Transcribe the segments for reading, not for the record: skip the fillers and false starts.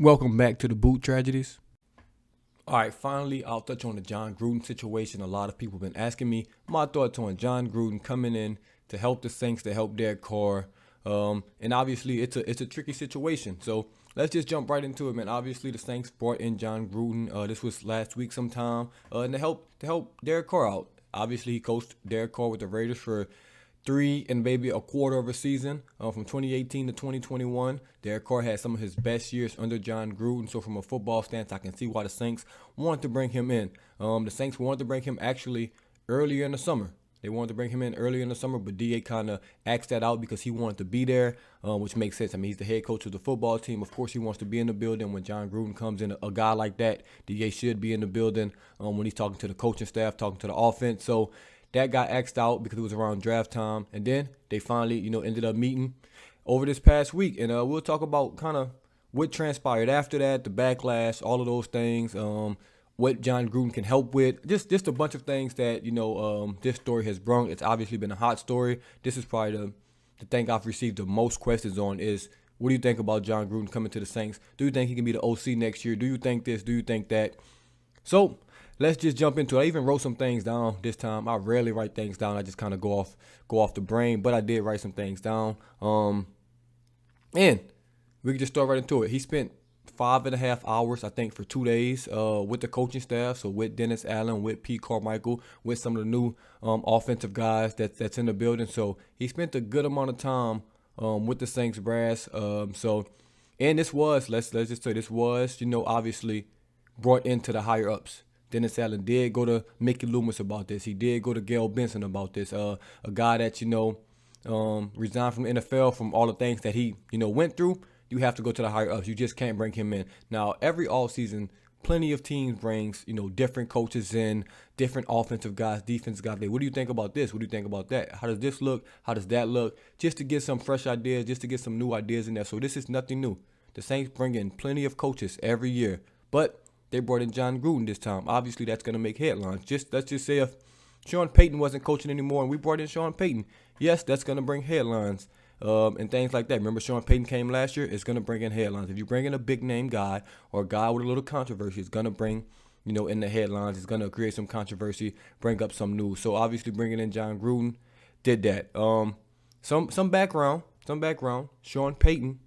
Welcome back to the Boot Tragedies. All right, finally, I'll touch on the John Gruden situation. A lot of people have been asking me my thoughts on John Gruden coming in to help the Saints, to help Derek Carr. And obviously, it's a tricky situation. So let's just jump right into it, man. Obviously, the Saints brought in John Gruden. This was last week sometime, and to help Derek Carr out. Obviously, he coached Derek Carr with the Raiders for 3 and maybe a quarter of a season, from 2018 to 2021. Derek Carr had some of his best years under John Gruden. So from a football stance, I can see why the Saints wanted to bring him in. The Saints wanted to bring him actually earlier in the summer. They wanted to bring him in earlier in the summer, but DA kind of axed that out because he wanted to be there, which makes sense. I mean, he's the head coach of the football team. Of course, he wants to be in the building. When John Gruden comes in, a guy like that, DA should be in the building when he's talking to the coaching staff, talking to the offense. So that got axed out because it was around draft time. And then they finally, ended up meeting over this past week. And we'll talk about kind of what transpired after that, the backlash, all of those things, what John Gruden can help with. Just a bunch of things that, this story has brought. It's obviously been a hot story. This is probably the thing I've received the most questions on is, what do you think about John Gruden coming to the Saints? Do you think he can be the OC next year? Do you think this? Do you think that? So let's just jump into it. I even wrote some things down this time. I rarely write things down. I just kind of go off the brain, but I did write some things down. And we can just start right into it. He spent 5.5 hours, I think, for 2 days with the coaching staff. So with Dennis Allen, with Pete Carmichael, with some of the new offensive guys that's in the building. So he spent a good amount of time with the Saints brass. And this was, let's just say, this was, obviously brought into the higher ups. Dennis Allen did go to Mickey Loomis about this. He did go to Gail Benson about this. A guy that, resigned from the NFL from all the things that he, went through. You have to go to the higher ups. You just can't bring him in. Now, every offseason, plenty of teams brings, different coaches in, different offensive guys, defensive guys. What do you think about this? What do you think about that? How does this look? How does that look? Just to get some fresh ideas, just to get some new ideas in there. So this is nothing new. The Saints bring in plenty of coaches every year. But they brought in John Gruden this time. Obviously, that's going to make headlines. Let's just say if Sean Payton wasn't coaching anymore and we brought in Sean Payton, yes, that's going to bring headlines and things like that. Remember, Sean Payton came last year. It's going to bring in headlines. If you bring in a big-name guy or a guy with a little controversy, it's going to bring, in the headlines. It's going to create some controversy, bring up some news. So, obviously, bringing in John Gruden did that. Some background. Sean Payton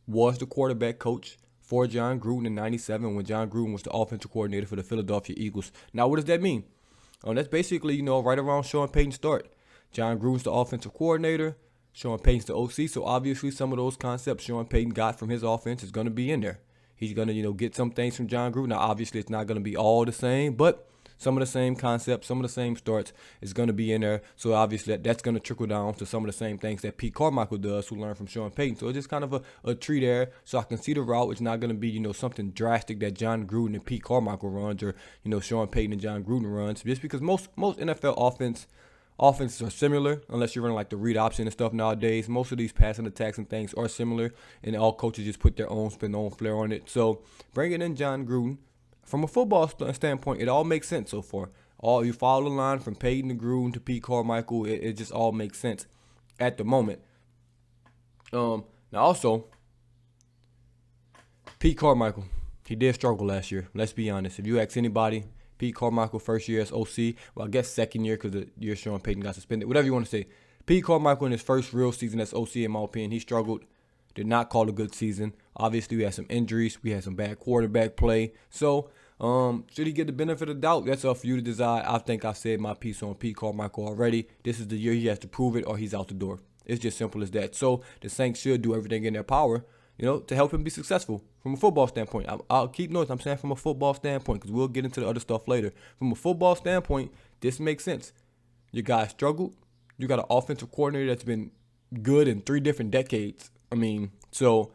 was the quarterback coach for John Gruden in 97 when John Gruden was the offensive coordinator for the Philadelphia Eagles. Now, what does that mean? That's basically, right around Sean Payton's start. John Gruden's the offensive coordinator. Sean Payton's the OC. So, obviously, some of those concepts Sean Payton got from his offense is going to be in there. He's going to, get some things from John Gruden. Now, obviously, it's not going to be all the same, but some of the same concepts, some of the same starts is going to be in there. So, obviously, that's going to trickle down to some of the same things that Pete Carmichael does, who learned from Sean Payton. So, it's just kind of a tree there. So, I can see the route. It's not going to be, something drastic that John Gruden and Pete Carmichael runs or, Sean Payton and John Gruden runs. Just because most NFL offenses are similar, unless you're running like the read option and stuff nowadays. Most of these passing attacks and things are similar, and all coaches just put their own spin, their own flair on it. So, bringing in John Gruden, from a football standpoint, it all makes sense so far. You follow the line from Peyton to Gruden to Pete Carmichael. It just all makes sense at the moment. Now also, Pete Carmichael, he did struggle last year. Let's be honest. If you ask anybody, Pete Carmichael first year as OC, well, I guess second year because the year Sean Payton got suspended. Whatever you want to say. Pete Carmichael in his first real season as OC, in my opinion, he struggled. Did not call a good season. Obviously, we had some injuries. We had some bad quarterback play. So, should he get the benefit of the doubt? That's up for you to decide. I think I said my piece on Pete Carmichael already. This is the year he has to prove it or he's out the door. It's just simple as that. So, the Saints should do everything in their power, to help him be successful from a football standpoint. I'll keep notes. I'm saying from a football standpoint because we'll get into the other stuff later. From a football standpoint, this makes sense. Your guy struggled. You got an offensive coordinator that's been good in 3 different decades. So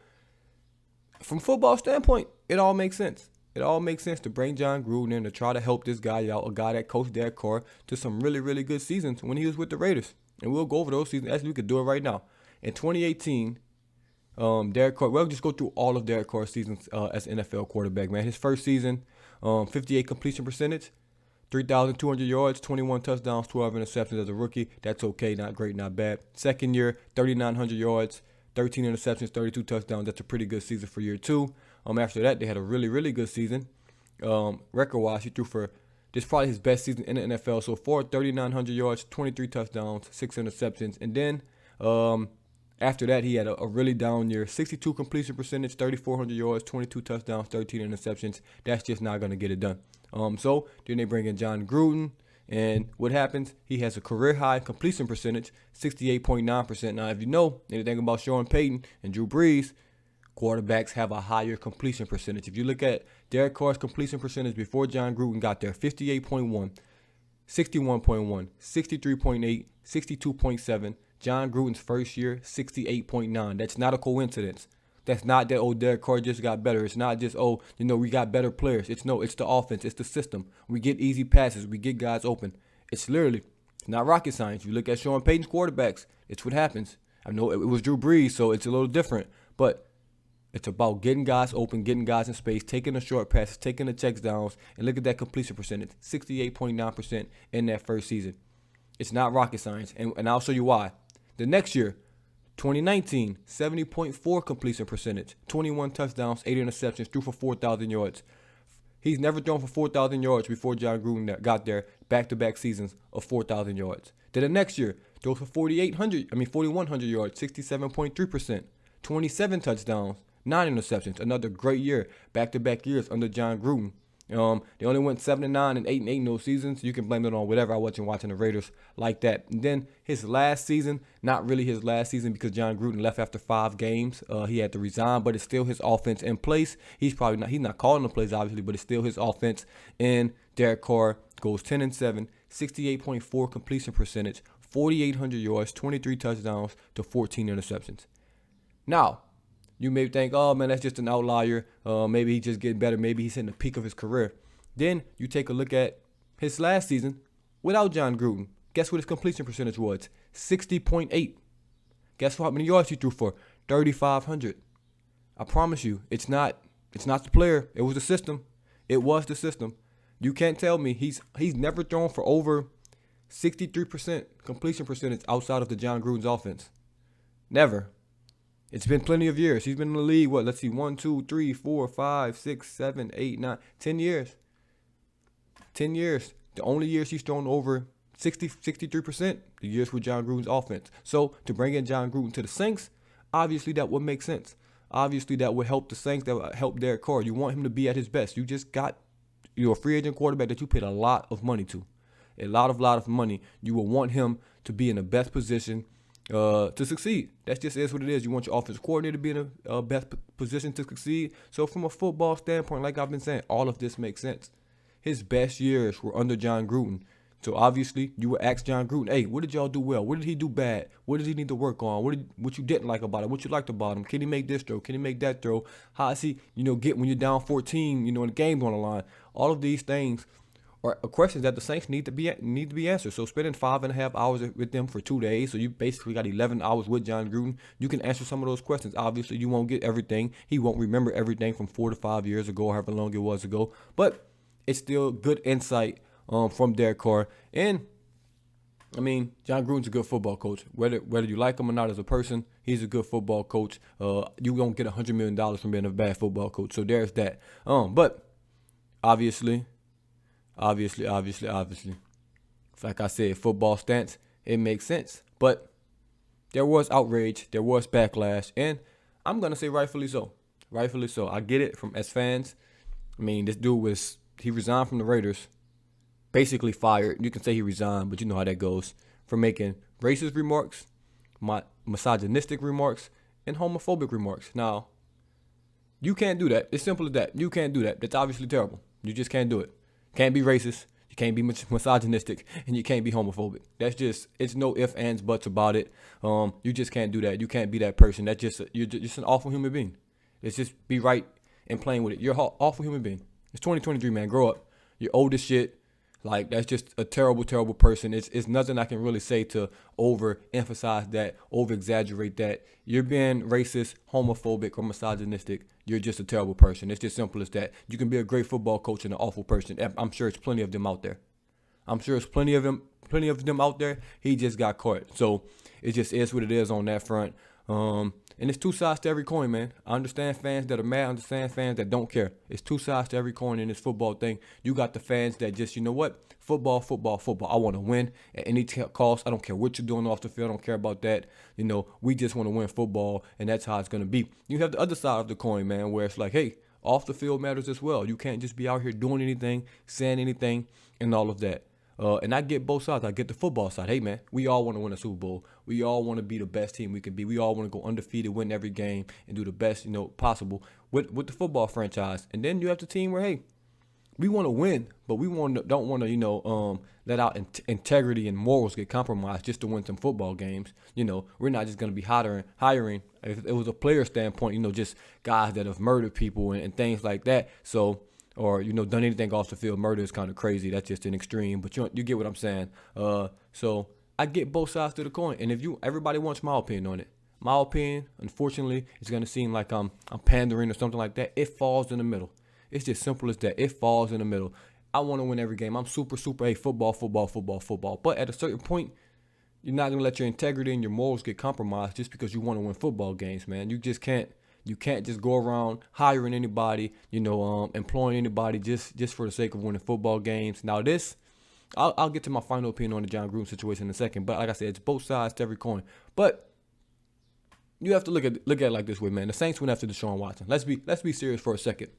from a football standpoint, it all makes sense. It all makes sense to bring John Gruden in to try to help this guy out, a guy that coached Derek Carr to some really, really good seasons when he was with the Raiders. And we'll go over those seasons. Actually, we could do it right now. In 2018, Derek Carr, we'll just go through all of Derek Carr's seasons as NFL quarterback, man. His first season, 58 completion percentage, 3,200 yards, 21 touchdowns, 12 interceptions as a rookie. That's okay, not great, not bad. Second year, 3,900 yards, 13 interceptions, 32 touchdowns. That's a pretty good season for year 2. After that, they had a really, really good season. Record-wise, he threw for this is probably his best season in the NFL so far. 3,900 yards, 23 touchdowns, 6 interceptions. And then after that, he had a really down year. 62 completion percentage, 3,400 yards, 22 touchdowns, 13 interceptions. That's just not going to get it done. So then they bring in John Gruden. And what happens? He has a career-high completion percentage, 68.9%. Now, if you know anything about Sean Payton and Drew Brees, quarterbacks have a higher completion percentage. If you look at Derek Carr's completion percentage before John Gruden got there, 58.1, 61.1, 63.8, 62.7. John Gruden's first year, 68.9. That's not a coincidence. That's not that, oh, Derek Carr just got better. It's not just, oh, we got better players. It's the offense. It's the system. We get easy passes. We get guys open. It's literally not rocket science. You look at Sean Payton's quarterbacks. It's what happens. I know it was Drew Brees, so it's a little different. But it's about getting guys open, getting guys in space, taking the short passes, taking the checks downs, and look at that completion percentage, 68.9% in that first season. It's not rocket science, and I'll show you why. The next year, 2019, 70.4 completion percentage, 21 touchdowns, 8 interceptions, threw for 4,000 yards. He's never thrown for 4,000 yards before John Gruden got there, back-to-back seasons of 4,000 yards. Then the next year, throws for 4,100 yards, 67.3%, 27 touchdowns, 9 interceptions. Another great year, back-to-back years under John Gruden. They only went 7-9 and 8-8 in those seasons. You can blame it on whatever. I wasn't watching the Raiders like that. And then his last season, not really his last season because John Gruden left after 5 games. He had to resign, but it's still his offense in place. He's not calling the plays obviously, but it's still his offense. And Derek Carr goes 10-7, 68.4 completion percentage, 4,800 yards, 23 touchdowns to 14 interceptions. Now, you may think, oh, man, that's just an outlier. Maybe he's just getting better. Maybe he's hitting the peak of his career. Then you take a look at his last season without John Gruden. Guess what his completion percentage was? 60.8. Guess how many yards he threw for? 3,500. I promise you, it's not the player. It was the system. It was the system. You can't tell me he's never thrown for over 63% completion percentage outside of the John Gruden's offense. Never. It's been plenty of years. He's been in the league, 1, 2, 3, 4, 5, 6, 7, 8, 9, 10 years. 10 years. The only years he's thrown over 63%, the years with John Gruden's offense. So to bring in John Gruden to the Saints, obviously that would make sense. Obviously that would help the Saints, that would help Derek Carr. You want him to be at his best. You just got a free agent quarterback that you paid a lot of money to. A lot of money. You will want him to be in the best position to succeed. That just is what it is. You want your offensive coordinator to be in a best position to succeed. So from a football standpoint, like I've been saying, all of this makes sense. His best years were under John Gruden. So obviously, you would ask John Gruden, hey, what did y'all do well? What did he do bad? What does he need to work on? What you didn't like about it? What you liked about him? Can he make this throw? Can he make that throw? How is he, get when you're down 14, and the game's on the line? All of these things are questions that the Saints need to be answered. So spending 5.5 hours with them for 2 days, so you basically got 11 hours with John Gruden, you can answer some of those questions. Obviously, you won't get everything. He won't remember everything from 4 to 5 years ago, or however long it was ago. But it's still good insight from Derek Carr. And, John Gruden's a good football coach. Whether you like him or not as a person, he's a good football coach. You don't get $100 million from being a bad football coach. So there's that. But obviously, like I said, football stance, it makes sense. But there was outrage, there was backlash, and I'm going to say rightfully so. Rightfully so. I get it from as fans. This dude he resigned from the Raiders, basically fired. You can say he resigned, but you know how that goes, for making racist remarks, misogynistic remarks, and homophobic remarks. Now, you can't do that. It's simple as that. You can't do that. That's obviously terrible. You just can't do it. Can't be racist, you can't be misogynistic, and you can't be homophobic. It's no ifs, ands, buts about it. You just can't do that. You can't be that person. You're just an awful human being. Let's just be right and playing with it. You're an awful human being. It's 2023, man. Grow up. You're old as shit. That's just a terrible, terrible person. It's nothing I can really say to overemphasize that, over-exaggerate that. You're being racist, homophobic, or misogynistic. You're just a terrible person. It's just simple as that. You can be a great football coach and an awful person. I'm sure it's plenty of them out there. Plenty of them out there. He just got caught. So it just is what it is on that front. And it's two sides to every coin, man. I understand fans that are mad. I understand fans that don't care. It's two sides to every coin in this football thing. You got the fans that just, you know what? Football, football, football. I want to win at any cost. I don't care what you're doing off the field. I don't care about that. You know, we just want to win football, and that's how it's going to be. You have the other side of the coin, man, where it's like, hey, off the field matters as well. You can't just be out here doing anything, saying anything, and all of that. And I get both sides. I get the football side. Hey, man, we all want to win a Super Bowl. We all want to be the best team we can be. We all want to go undefeated, win every game, and do the best, possible with the football franchise. And then you have the team where, hey, we want to win, but we don't want to, let out integrity and morals get compromised just to win some football games. We're not just going to be hiring, if it was a player standpoint, just guys that have murdered people and things like that. So, or, done anything off the field. Murder is kind of crazy. That's just an extreme, but you get what I'm saying. So I get both sides to the coin. And everybody wants my opinion on it. My opinion, unfortunately, is going to seem like I'm pandering or something like that. It falls in the middle. It's just simple as that. It falls in the middle. I want to win every game. I'm super, hey, football. But at a certain point, you're not going to let your integrity and your morals get compromised just because you want to win football games, man. You just can't. You can't just go around hiring anybody, employing anybody just for the sake of winning football games. Now I'll get to my final opinion on the John Gruden situation in a second. But like I said, it's both sides to every coin. But you have to look at it like this way, man. The Saints went after Deshaun Watson. Let's be serious for a second.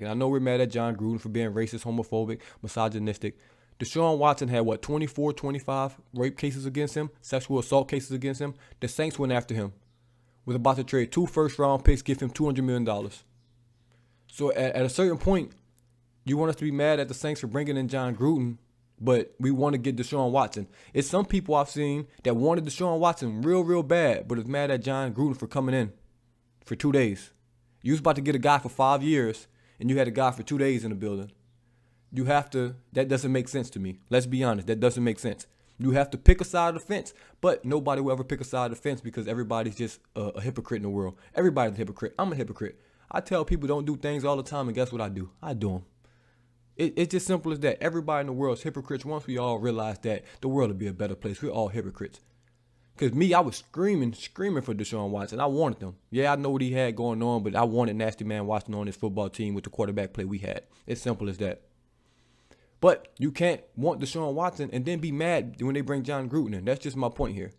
I know we're mad at John Gruden for being racist, homophobic, misogynistic. Deshaun Watson had, 24, 25 rape cases against him, sexual assault cases against him. The Saints went after him. Was about to trade 2 first-round picks, give him $200 million. So at a certain point, you want us to be mad at the Saints for bringing in John Gruden, but we want to get Deshaun Watson. It's some people I've seen that wanted Deshaun Watson real, real bad, but is mad at John Gruden for coming in for 2 days. You was about to get a guy for 5 years, and you had a guy for 2 days in the building. That doesn't make sense to me. Let's be honest, that doesn't make sense. You have to pick a side of the fence, but nobody will ever pick a side of the fence because everybody's just a hypocrite in the world. Everybody's a hypocrite. I'm a hypocrite. I tell people don't do things all the time, and guess what I do? I do them. It's just simple as that. Everybody in the world is hypocrites. Once we all realize that, the world will be a better place. We're all hypocrites. Because me, I was screaming for Deshaun Watson. I wanted him. Yeah, I know what he had going on, but I wanted Nasty Man Watson on this football team with the quarterback play we had. It's simple as that. But you can't want Deshaun Watson and then be mad when they bring John Gruden in. That's just my point here.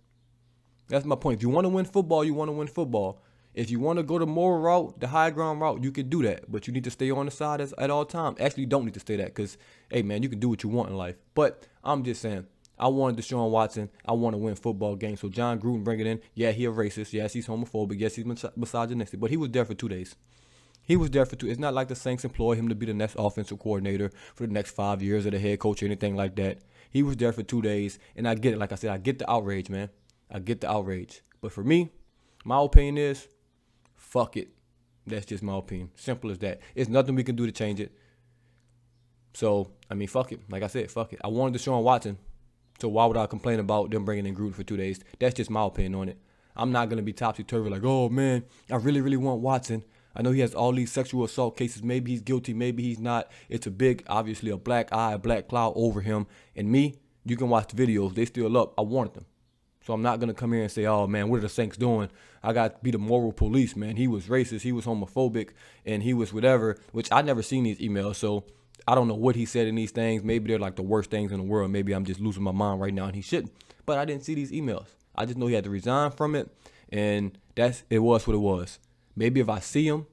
That's my point. If you want to win football, you want to win football. If you want to go the moral route, the high ground route, you can do that. But you need to stay on the side at all times. Actually, you don't need to stay that because, hey, man, you can do what you want in life. But I'm just saying, I wanted Deshaun Watson. I want to win football games. So John Gruden bring it in. Yeah, he a racist. Yes, he's homophobic. Yes, he's misogynistic. But he was there for 2 days. It's not like the Saints employ him to be the next offensive coordinator for the next 5 years or the head coach or anything like that. He was there for 2 days, and I get it. Like I said, I get the outrage, man. I get the outrage. But for me, my opinion is, fuck it. That's just my opinion. Simple as that. It's nothing we can do to change it. So, fuck it. Like I said, fuck it. I wanted Deshaun Watson, so why would I complain about them bringing in Gruden for 2 days? That's just my opinion on it. I'm not going to be topsy-turvy like, oh, man, I really, really want Watson. I know he has all these sexual assault cases. Maybe he's guilty. Maybe he's not. It's obviously a black eye, a black cloud over him. And me, you can watch the videos. They still up. I wanted them. So I'm not going to come here and say, oh, man, what are the Saints doing? I got to be the moral police, man. He was racist. He was homophobic. And he was whatever, which I never seen these emails. So I don't know what he said in these things. Maybe they're like the worst things in the world. Maybe I'm just losing my mind right now and he shouldn't. But I didn't see these emails. I just know he had to resign from it. And it was what it was. Maybe if I see him,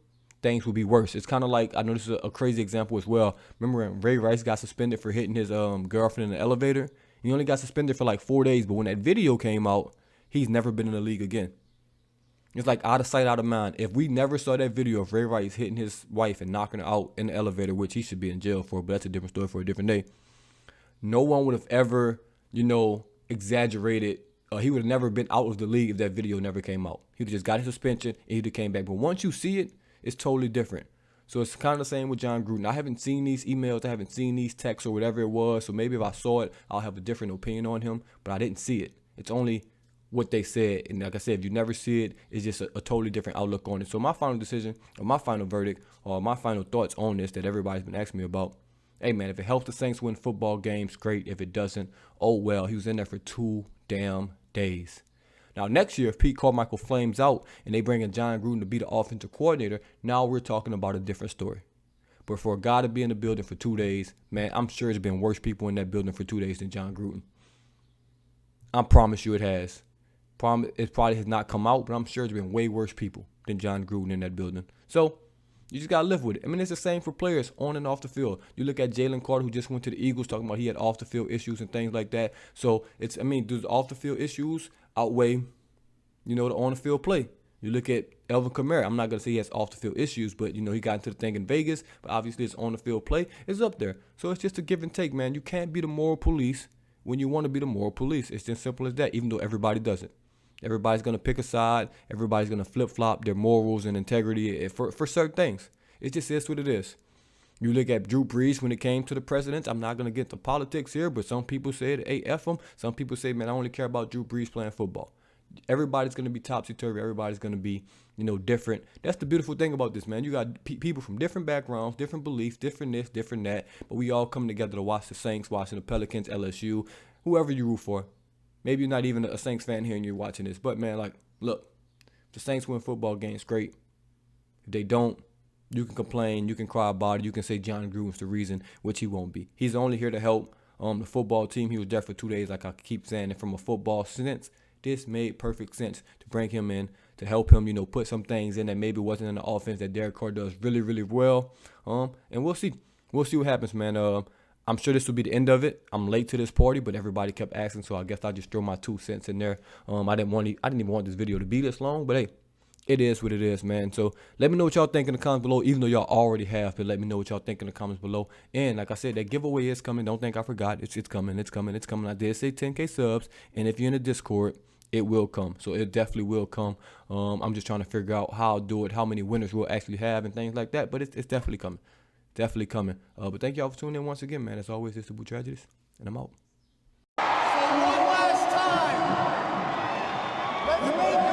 things will be worse. It's kind of like, I know this is a crazy example as well. Remember when Ray Rice got suspended for hitting his girlfriend in the elevator? He only got suspended for like 4 days, but when that video came out, he's never been in the league again. It's like out of sight, out of mind. If we never saw that video of Ray Rice hitting his wife and knocking her out in the elevator, which he should be in jail for, but that's a different story for a different day, no one would have ever, exaggerated. He would have never been out of the league if that video never came out. He would have just got his suspension and he would have came back. But once you see it, it's totally different. So it's kind of the same with John Gruden. I haven't seen these emails. I haven't seen these texts or whatever it was. So maybe if I saw it, I'll have a different opinion on him. But I didn't see it. It's only what they said. And like I said, if you never see it, it's just a totally different outlook on it. So my final decision or my final verdict or my final thoughts on this that everybody's been asking me about, hey, man, if it helps the Saints win football games, great. If it doesn't, oh, well. He was in there for 2 damn days. Now, next year, if Pete Carmichael flames out and they bring in John Gruden to be the offensive coordinator, now we're talking about a different story. But for a guy to be in the building for 2 days, man, I'm sure there's been worse people in that building for 2 days than John Gruden. I promise you it has. It probably has not come out, but I'm sure there's been way worse people than John Gruden in that building. So you just got to live with it. I mean, it's the same for players on and off the field. You look at Jalen Carter, who just went to the Eagles, talking about he had off-the-field issues and things like that. So, does off-the-field issues outweigh, the on-the-field play? You look at Elvin Kamara. I'm not going to say he has off-the-field issues, but, he got into the thing in Vegas. But obviously his on-the-field play is up there. So it's just a give and take, man. You can't be the moral police when you want to be the moral police. It's just simple as that, even though everybody does it. Everybody's going to pick a side. Everybody's going to flip-flop their morals and integrity for certain things. It just is what it is. You look at Drew Brees when it came to the presidents. I'm not going to get into politics here, but some people said, hey, F him. Some people say, man, I only care about Drew Brees playing football. Everybody's going to be topsy-turvy. Everybody's going to be, different. That's the beautiful thing about this, man. You got people from different backgrounds, different beliefs, different this, different that, but we all come together to watch the Saints, watching the Pelicans, LSU, whoever you root for. Maybe you're not even a Saints fan here and you're watching this. But, man, look, if the Saints win football games, great. If they don't, you can complain. You can cry about it. You can say John Gruden's the reason, which he won't be. He's only here to help the football team. He was there for 2 days, like I keep saying. And from a football sense, this made perfect sense to bring him in, to help him, put some things in that maybe wasn't in the offense that Derek Carr does really, really well. And we'll see. We'll see what happens, man. I'm sure this will be the end of it. I'm late to this party, but everybody kept asking, so I guess I'll just throw my 2 cents in there. I didn't even want this video to be this long, but hey, it is what it is, man. So let me know what y'all think in the comments below, even though y'all already have, but let me know what y'all think in the comments below. And like I said, that giveaway is coming. Don't think I forgot. It's coming. It's coming. It's coming. I did say 10K subs, and if you're in the Discord, it will come. So it definitely will come. I'm just trying to figure out how I'll do it, how many winners we'll actually have, and things like that, but it's definitely coming. Definitely coming. But thank y'all for tuning in once again, man. As always, it's the Boo Tragedies, and I'm out. So one last time, let's make